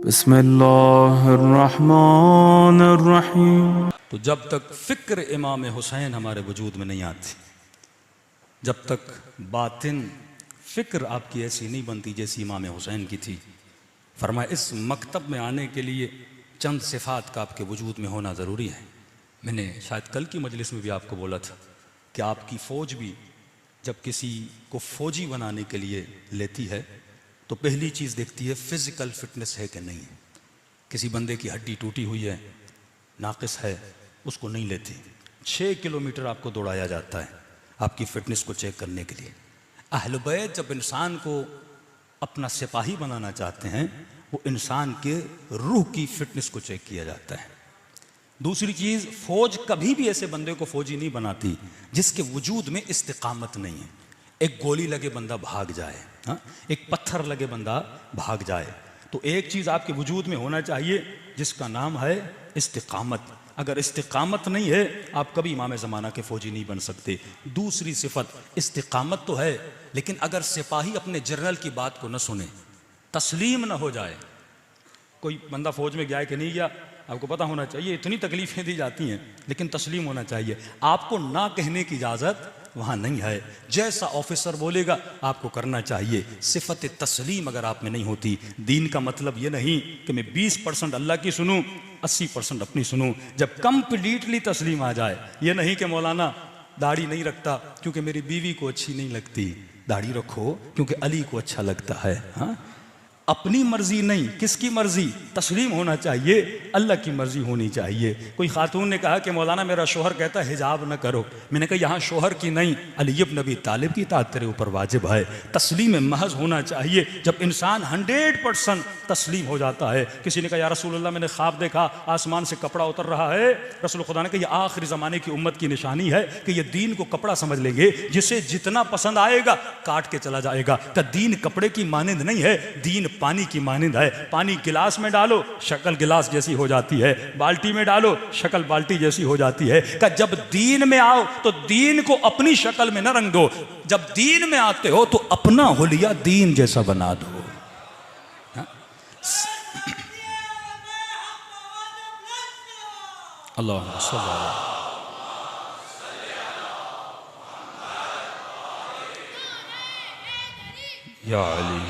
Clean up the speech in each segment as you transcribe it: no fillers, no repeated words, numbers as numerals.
बिस्मिल्लाहिर्रहमानिर्रहीम। तो जब तक फ़िक्र इमाम हुसैन हमारे वजूद में नहीं आती, जब तक बातिन फ़िक्र आपकी ऐसी नहीं बनती जैसी इमाम हुसैन की थी, फरमाया इस मकतब में आने के लिए चंद सिफ़ात का आपके वजूद में होना ज़रूरी है। मैंने शायद कल की मजलिस में भी आपको बोला था कि आपकी फ़ौज भी जब किसी को फ़ौजी बनाने के लिए लेती है तो पहली चीज़ देखती है फ़िज़िकल फ़िटनेस है कि नहीं है। किसी बंदे की हड्डी टूटी हुई है, नाक़िस है, उसको नहीं लेती। 6 किलोमीटर आपको दौड़ाया जाता है आपकी फ़िटनेस को चेक करने के लिए। अहल बैत जब इंसान को अपना सिपाही बनाना चाहते हैं, वो इंसान के रूह की फ़िटनेस को चेक किया जाता है। दूसरी चीज़, फ़ौज कभी भी ऐसे बंदे को फ़ौजी नहीं बनाती जिसके वजूद में इस्तिकामत नहीं है। एक गोली लगे बंदा भाग जाए, हाँ, एक पत्थर लगे बंदा भाग जाए। तो एक चीज़ आपके वजूद में होना चाहिए जिसका नाम है इस्तिकामत। अगर इस्तिकामत नहीं है, आप कभी इमाम ज़माना के फ़ौजी नहीं बन सकते। दूसरी सिफत, इस्तिकामत तो है, लेकिन अगर सिपाही अपने जनरल की बात को न सुने, तस्लीम न हो जाए। कोई बंदा फ़ौज में गया है कि नहीं गया, आपको पता होना चाहिए। इतनी तकलीफ़ें दी जाती हैं, लेकिन तस्लीम होना चाहिए। आपको ना कहने की इजाज़त वहाँ नहीं है। जैसा ऑफिसर बोलेगा आपको करना चाहिए। सिफत तस्लीम अगर आप में नहीं होती, दीन का मतलब ये नहीं कि मैं 20% अल्लाह की सुनूं, 80% अपनी सुनूं। जब कंप्लीटली तस्लीम आ जाए, ये नहीं कि मौलाना दाढ़ी नहीं रखता क्योंकि मेरी बीवी को अच्छी नहीं लगती। दाढ़ी रखो क्योंकि अली को अच्छा लगता है। हाँ, अपनी मर्जी नहीं, किसकी मर्जी? तस्लीम होना चाहिए, अल्लाह की मर्जी होनी चाहिए। कोई खातून ने कहा कि मौलाना मेरा शोहर कहता है हिजाब न करो। मैंने कहा यहाँ शोहर की नहीं, अली इब्न अबी तालिब की इताअत तेरे ऊपर वाजिब है। तस्लीम महज होना चाहिए। जब इंसान 100% तस्लीम हो जाता है। किसी ने कहा या रसूलल्लाह मैंने ख्वाब देखा आसमान से कपड़ा उतर रहा है। रसूल खुदा ने कहा यह आखिरी ज़माने की उम्मत की निशानी है कि ये दीन को कपड़ा समझ लेंगे, जिसे जितना पसंद आएगा काट के चला जाएगा। तो दीन कपड़े की मानिंद नहीं है, दीन पानी की मानिंद है। पानी गिलास में डालो शक्ल गिलास जैसी हो जाती है, बाल्टी में डालो शक्ल बाल्टी जैसी हो जाती है। कि जब दीन में आओ तो दीन को अपनी शक्ल में न रंग दो, जब दीन में आते हो तो अपना हुलिया दीन जैसा बना दो। अल्लाह या अली।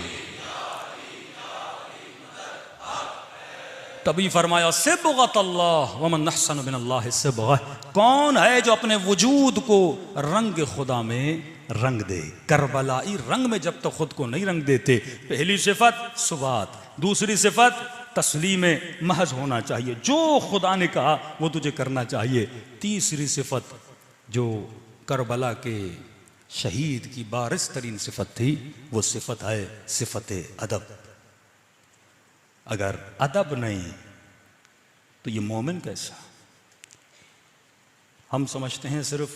तभी फरमाया सिबगत अल्लाह वमन अहसन मिनल्लाहि सिबगा। कौन है जो अपने वजूद को रंग खुदा में रंग दे? करबलाई रंग में जब तक खुद को नहीं रंग देते। पहली सिफत सुबात, दूसरी सिफत तस्लीम महज होना चाहिए, जो खुदा ने कहा वो तुझे करना चाहिए। तीसरी सिफत जो करबला के शहीद की बारिश तरीन सिफत थी, वो सिफत है सिफत अदब। अगर अदब नहीं तो ये मोमिन कैसा? हम समझते हैं सिर्फ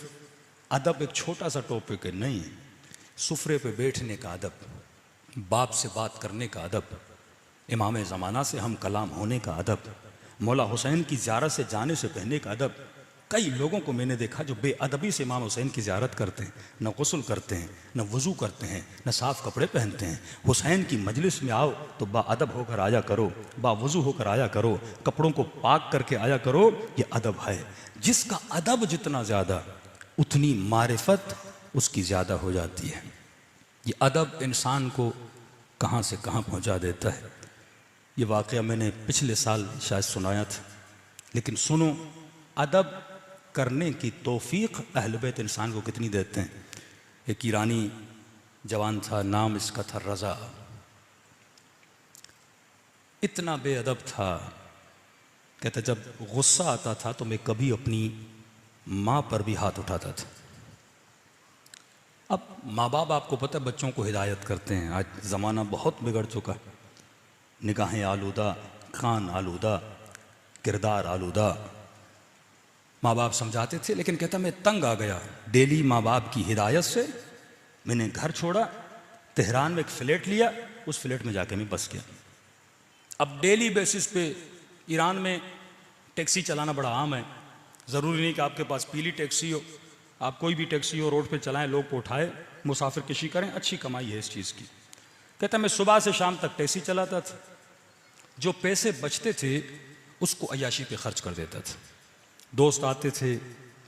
अदब एक छोटा सा टॉपिक है, नहीं। सुफरे पे बैठने का अदब, बाप से बात करने का अदब, इमाम ज़माना से हम कलाम होने का अदब, मौला हुसैन की ज़ियारत से जाने से पहले का अदब। कई लोगों को मैंने देखा जो बेअदबी से इमाम हुसैन की ज़ियारत करते हैं, न गुस्ल करते हैं, न वज़ू करते हैं, न साफ़ कपड़े पहनते हैं। हुसैन की मजलिस में आओ तो बाअदब होकर आया करो, बावज़ू होकर आया करो, कपड़ों को पाक करके आया करो। ये अदब है। जिसका अदब जितना ज़्यादा उतनी मारिफत उसकी ज़्यादा हो जाती है। ये अदब इंसान को कहाँ से कहाँ पहुँचा देता है। ये वाक़या मैंने पिछले साल शायद सुनाया था, लेकिन सुनो, अदब करने की तौफीक अहल बैत इंसान को कितनी देते हैं। एक ईरानी जवान था, नाम इसका था रज़ा। इतना बेअदब था, कहता जब गुस्सा आता था तो मैं कभी अपनी माँ पर भी हाथ उठाता था। अब माँ बाप आपको पता है बच्चों को हिदायत करते हैं। आज ज़माना बहुत बिगड़ चुका, निगाहें आलूदा, कान आलूदा, किरदार आलूदा। माँ बाप समझाते थे, लेकिन कहता मैं तंग आ गया डेली माँ बाप की हिदायत से। मैंने घर छोड़ा, तेहरान में एक फ्लैट लिया, उस फ्लैट में जाके मैं बस गया। अब डेली बेसिस पे ईरान में टैक्सी चलाना बड़ा आम है। ज़रूरी नहीं कि आपके पास पीली टैक्सी हो, आप कोई भी टैक्सी हो रोड पे चलाएं, लोग को उठाए, मुसाफिर कशी करें, अच्छी कमाई है इस चीज़ की। कहता मैं सुबह से शाम तक टैक्सी चलाता था। जो पैसे बचते थे उसको अय्याशी पे खर्च कर देता था। दोस्त आते थे,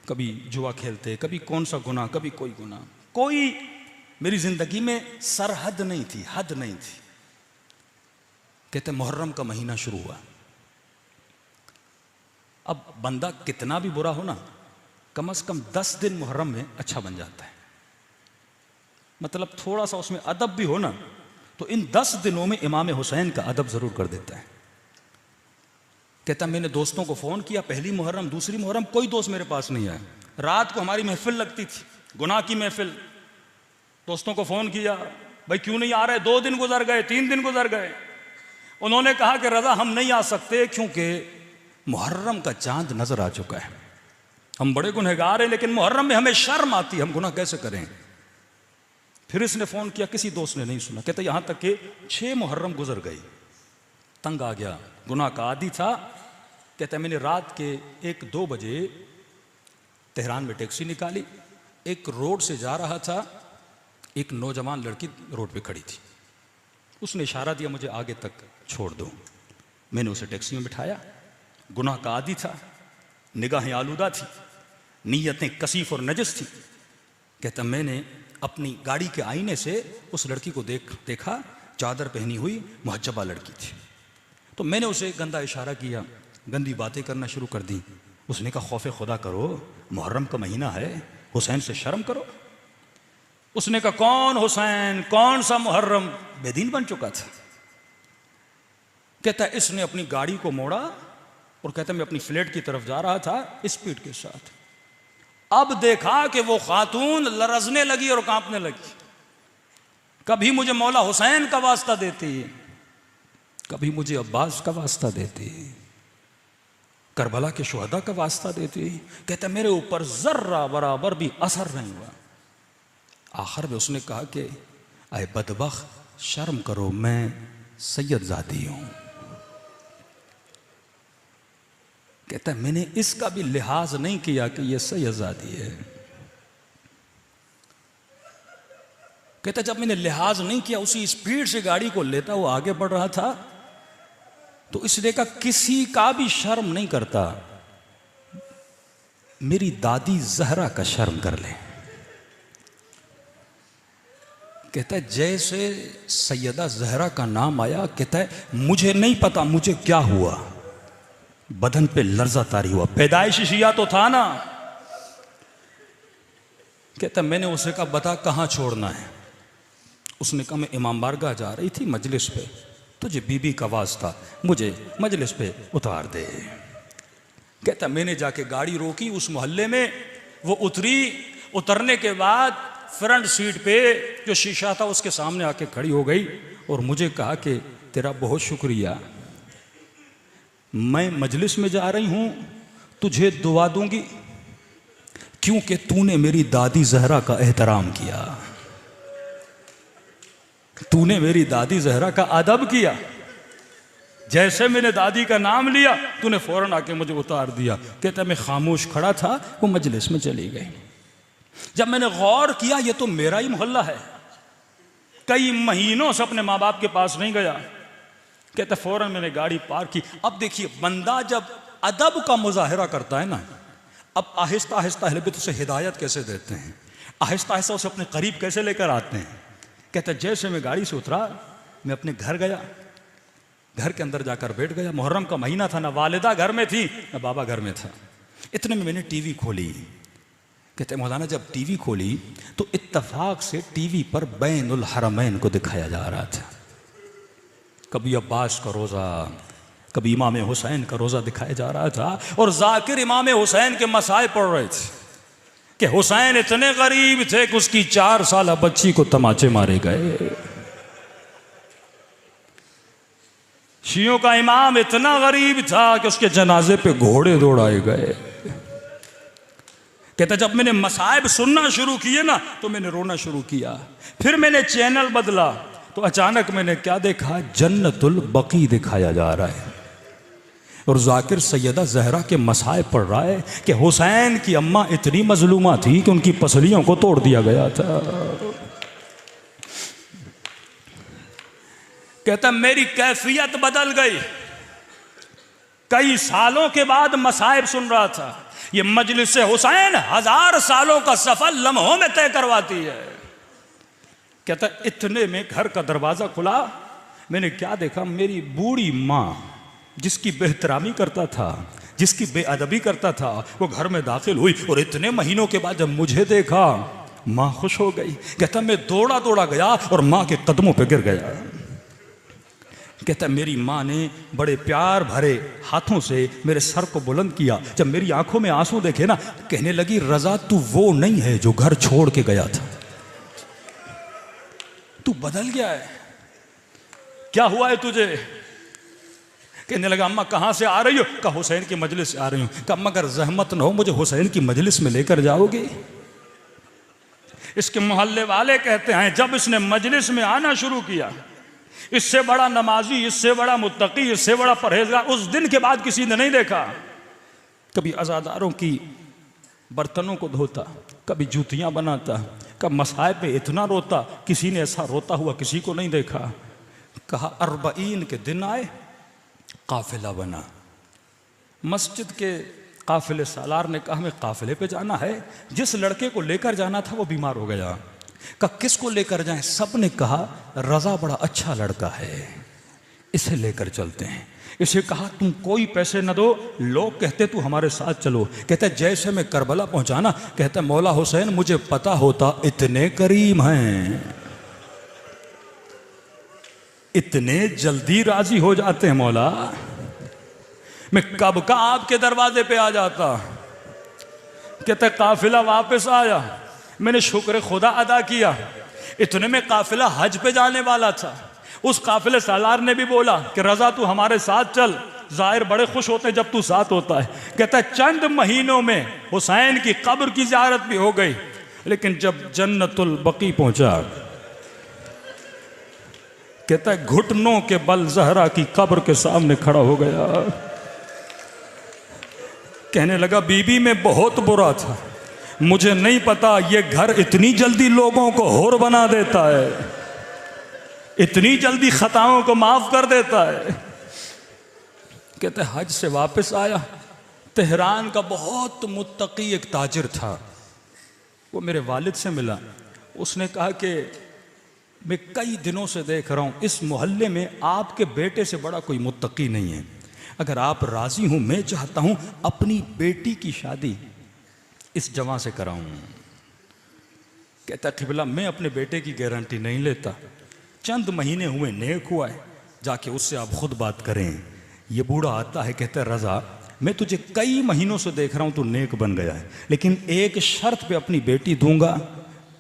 कभी जुआ खेलते, कभी कौन सा गुनाह, कभी कोई गुनाह। कोई मेरी ज़िंदगी में सरहद नहीं थी, हद नहीं थी। कहते मुहर्रम का महीना शुरू हुआ। अब बंदा कितना भी बुरा हो ना, कम से कम 10 दिन मुहर्रम में अच्छा बन जाता है। मतलब थोड़ा सा उसमें अदब भी हो ना, तो इन 10 दिनों में इमाम हुसैन का अदब ज़रूर कर देता है। कहता मैंने दोस्तों को फ़ोन किया, पहली मुहर्रम, दूसरी मुहर्रम, कोई दोस्त मेरे पास नहीं आया। रात को हमारी महफिल लगती थी, गुनाह की महफिल। दोस्तों को फ़ोन किया, भाई क्यों नहीं आ रहे? 2 दिन गुजर गए, 3 दिन गुजर गए। उन्होंने कहा कि रज़ा हम नहीं आ सकते क्योंकि मुहर्रम का चांद नज़र आ चुका है। हम बड़े गुनहगार हैं, लेकिन मुहर्रम में हमें शर्म आती है, हम गुनाह कैसे करें? फिर इसने फ़ोन किया, किसी दोस्त ने नहीं सुना। कहता यहाँ तक कि 6 मुहर्रम गुजर गई। तंग आ गया, गुनाह का आदी था। कहता मैंने रात के 1-2 बजे तेहरान में टैक्सी निकाली। एक रोड से जा रहा था, एक नौजवान लड़की रोड पे खड़ी थी। उसने इशारा दिया मुझे आगे तक छोड़ दो। मैंने उसे टैक्सी में बिठाया। गुनाह का आदी था, निगाहें आलूदा थी, नीयतें कसीफ और नजस थी। कहता मैंने अपनी गाड़ी के आईने से उस लड़की को देखा, चादर पहनी हुई मुहज्जबा लड़की थी। तो मैंने उसे गंदा इशारा किया, गंदी बातें करना शुरू कर दी। उसने कहा खौफ खुदा करो, मुहर्रम का महीना है, हुसैन से शर्म करो। उसने कहा कौन हुसैन, कौन सा मुहर्रम? बेदीन बन चुका था। कहता इसने अपनी गाड़ी को मोड़ा और कहता मैं अपनी फ्लैट की तरफ जा रहा था स्पीड के साथ। अब देखा कि वो खातून लरजने लगी और कांपने लगी। कभी मुझे मौला हुसैन का वास्ता देती, कभी मुझे अब्बास का वास्ता देती, करबला के शुहदा का वास्ता देती। कहता मेरे ऊपर जर्रा बराबर भी असर नहीं हुआ। आखिर में उसने कहा कि अय बदबख्त शर्म करो, मैं सैयद ज़ादी हूं। कहता मैंने इसका भी लिहाज नहीं किया कि यह सैयद ज़ादी है। कहता जब मैंने लिहाज नहीं किया, उसी स्पीड से गाड़ी को लेता हुआ आगे बढ़ रहा था, तो इसने कहा किसी का भी शर्म नहीं करता, मेरी दादी जहरा का शर्म कर ले। कहता है जैसे सैयदा जहरा का नाम आया, कहता है मुझे नहीं पता मुझे क्या हुआ, बदन पे लर्जा तारी हुआ। पैदाइशी शिया तो था ना। कहता मैंने उसे कहा बता कहाँ छोड़ना है? उसने कहा मैं इमाम बारगाह जा रही थी मजलिस पे, तुझे बीबी का वास्ता मुझे मजलिस पे उतार दे। कहता मैंने जाके गाड़ी रोकी उस मोहल्ले में, वो उतरी। उतरने के बाद फ्रंट सीट पे जो शीशा था उसके सामने आके खड़ी हो गई और मुझे कहा कि तेरा बहुत शुक्रिया, मैं मजलिस में जा रही हूं, तुझे दुआ दूंगी क्योंकि तूने मेरी दादी जहरा का एहतराम किया, तूने मेरी दादी जहरा का अदब किया। जैसे मैंने दादी का नाम लिया तूने फौरन आके मुझे उतार दिया। कहता मैं खामोश खड़ा था, वो मजलिस में चली गई। जब मैंने गौर किया ये तो मेरा ही मोहल्ला है, कई महीनों से अपने माँ बाप के पास नहीं गया। कहता फौरन मैंने गाड़ी पार की। अब देखिए बंदा जब अदब का मुजाहिरा करता है ना, अब आहिस्ता आहिस्ता अहले बिदअत उसे हिदायत कैसे देते हैं, आहिस्ता आहिस्ता उसे अपने करीब कैसे लेकर आते हैं। कहता जैसे मैं गाड़ी से उतरा मैं अपने घर गया, घर के अंदर जाकर बैठ गया। मुहर्रम का महीना था, ना वालिदा घर में थी ना बाबा घर में था। इतने में मैंने टीवी खोली। कहते मौलाना जब टीवी खोली तो इत्तफाक से टीवी पर बैनुल हरमैन को दिखाया जा रहा था। कभी अब्बास का रोज़ा, कभी इमाम हुसैन का रोज़ा दिखाया जा रहा था और जाकिर इमाम हुसैन के मसाए पढ़ रहे थे कि हुसैन इतने गरीब थे कि उसकी 4 साल बच्ची को तमाचे मारे गए। शियों का इमाम इतना गरीब था कि उसके जनाजे पे घोड़े दौड़ाए गए। कहता जब मैंने मसाइब सुनना शुरू किए ना तो मैंने रोना शुरू किया। फिर मैंने चैनल बदला तो अचानक मैंने क्या देखा, जन्नतुल बकी दिखाया जा रहा है और जाकिर सैयदा जहरा के मसाइब पढ़ रहा है कि हुसैन की अम्मा इतनी मजलूमा थी कि उनकी पसलियों को तोड़ दिया गया था। कहता मेरी कैफियत बदल गई। कई सालों के बाद मसाइब सुन रहा था। ये मजलिस हुसैन 1000 सालों का सफर लम्हों में तय करवाती है। कहता इतने में घर का दरवाजा खुला, मैंने क्या देखा, मेरी बूढ़ी माँ जिसकी बेहतरामी करता था, जिसकी बेअदबी करता था, वो घर में दाखिल हुई और इतने महीनों के बाद जब मुझे देखा माँ खुश हो गई। कहता मैं दौड़ा दौड़ा गया और माँ के कदमों पे गिर गया। कहता मेरी माँ ने बड़े प्यार भरे हाथों से मेरे सर को बुलंद किया। जब मेरी आंखों में आंसू देखे ना, कहने लगी रजा तू वो नहीं है जो घर छोड़ के गया था, तू बदल गया है, क्या हुआ है तुझे? कहने लगा अम्मा कहाँ से आ रही हो? कहा हुसैन की मजलिस से आ रही हूँ। कहा अम्मा अगर जहमत न हो मुझे हुसैन की मजलिस में लेकर जाओगे? इसके मोहल्ले वाले कहते हैं जब इसने मजलिस में आना शुरू किया, इससे बड़ा नमाजी, इससे बड़ा मुत्तकी, इससे बड़ा परहेजगार उस दिन के बाद किसी ने नहीं देखा। कभी अज़ादारों की बर्तनों को धोता, कभी जूतियां बनाता, कभी मसाइब पे इतना रोता, किसी ने ऐसा रोता हुआ किसी को नहीं देखा। कहा 40 के दिन आए, काफिला बना। मस्जिद के काफिले सालार ने कहा हमें काफिले पे जाना है। जिस लड़के को लेकर जाना था वो बीमार हो गया। कहा किसको लेकर जाएं? सब ने कहा रजा बड़ा अच्छा लड़का है, इसे लेकर चलते हैं। इसे कहा तुम कोई पैसे न दो, लोग कहते तू हमारे साथ चलो। कहता जैसे मैं करबला पहुंचाना, कहता मौला हुसैन मुझे पता होता इतने करीम हैं, इतने जल्दी राजी हो जाते हैं मौला, मैं कब का आपके दरवाजे पे आ जाता। कहता काफिला वापस आया, मैंने शुक्र खुदा अदा किया। इतने में काफिला हज पे जाने वाला था। उस काफिले सालार ने भी बोला कि रजा तू हमारे साथ चल, जाहिर बड़े खुश होते हैं जब तू साथ होता है। कहता है चंद महीनों में हुसैन की कब्र की ज़ियारत भी हो गई, लेकिन जब जन्नतुल बकी पहुंचा, कहता है घुटनों के बल जहरा की कब्र के सामने खड़ा हो गया। कहने लगा बीबी में बहुत बुरा था, मुझे नहीं पता ये घर इतनी जल्दी लोगों को होर बना देता है, इतनी जल्दी खताओं को माफ कर देता है। कहते हज से वापस आया, तेहरान का बहुत मुत्तकी एक ताजिर था, वो मेरे वालिद से मिला। उसने कहा कि मैं कई दिनों से देख रहा हूँ इस मोहल्ले में आपके बेटे से बड़ा कोई मुत्तकी नहीं है। अगर आप राजी हूँ, मैं चाहता हूँ अपनी बेटी की शादी इस जवां से कराऊं। कहता क़िबला मैं अपने बेटे की गारंटी नहीं लेता, चंद महीने हुए, नेक हुआ है, जाके उससे आप खुद बात करें। ये बूढ़ा आता है, कहता है रजा मैं तुझे कई महीनों से देख रहा हूं, तू नेक बन गया है, लेकिन एक शर्त पे अपनी बेटी दूंगा,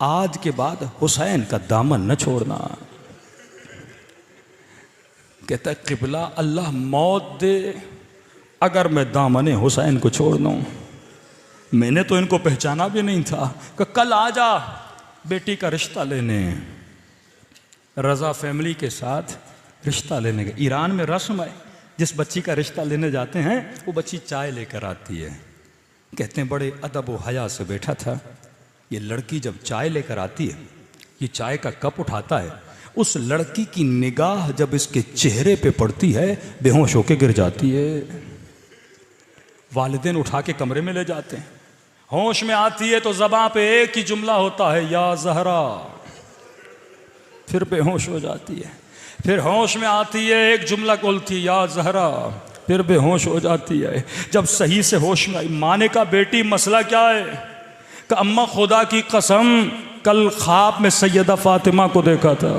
आज के बाद हुसैन का दामन न छोड़ना। कहता है क़िबला अल्लाह मौत दे अगर मैं दामन हुसैन को छोड़ दूं। मैंने तो इनको पहचाना भी नहीं था कि कल आ जा बेटी का रिश्ता लेने। रजा फैमिली के साथ रिश्ता लेने गए। ईरान में रस्म है, जिस बच्ची का रिश्ता लेने जाते हैं वो बच्ची चाय लेकर आती है। कहते हैं बड़े अदब व हया से बैठा था। ये लड़की जब चाय लेकर आती है, ये चाय का कप उठाता है, उस लड़की की निगाह जब इसके चेहरे पे पड़ती है बेहोश होके गिर जाती है। वालिदैन उठा के कमरे में ले जाते हैं। होश में आती है तो ज़बां पे एक ही जुमला होता है या ज़हरा, फिर बेहोश हो जाती है। फिर होश में आती है, एक जुमला बोलती या ज़हरा, फिर बेहोश हो जाती है। जब सही से होश में आई, माँ ने कहा बेटी मसला क्या है? कि अम्मा खुदा की कसम कल ख्वाब में सैयदा फातिमा को देखा था।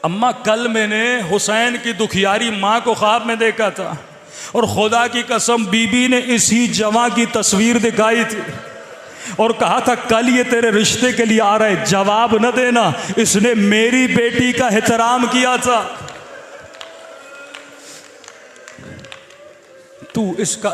अम्मा कल मैंने हुसैन की दुखियारी माँ को ख्वाब में देखा था और खुदा की कसम बीबी ने इसी जवां की तस्वीर दिखाई थी और कहा था कल ये तेरे रिश्ते के लिए आ रहा है, जवाब न देना। इसने मेरी बेटी का एहतराम किया था, तू इसका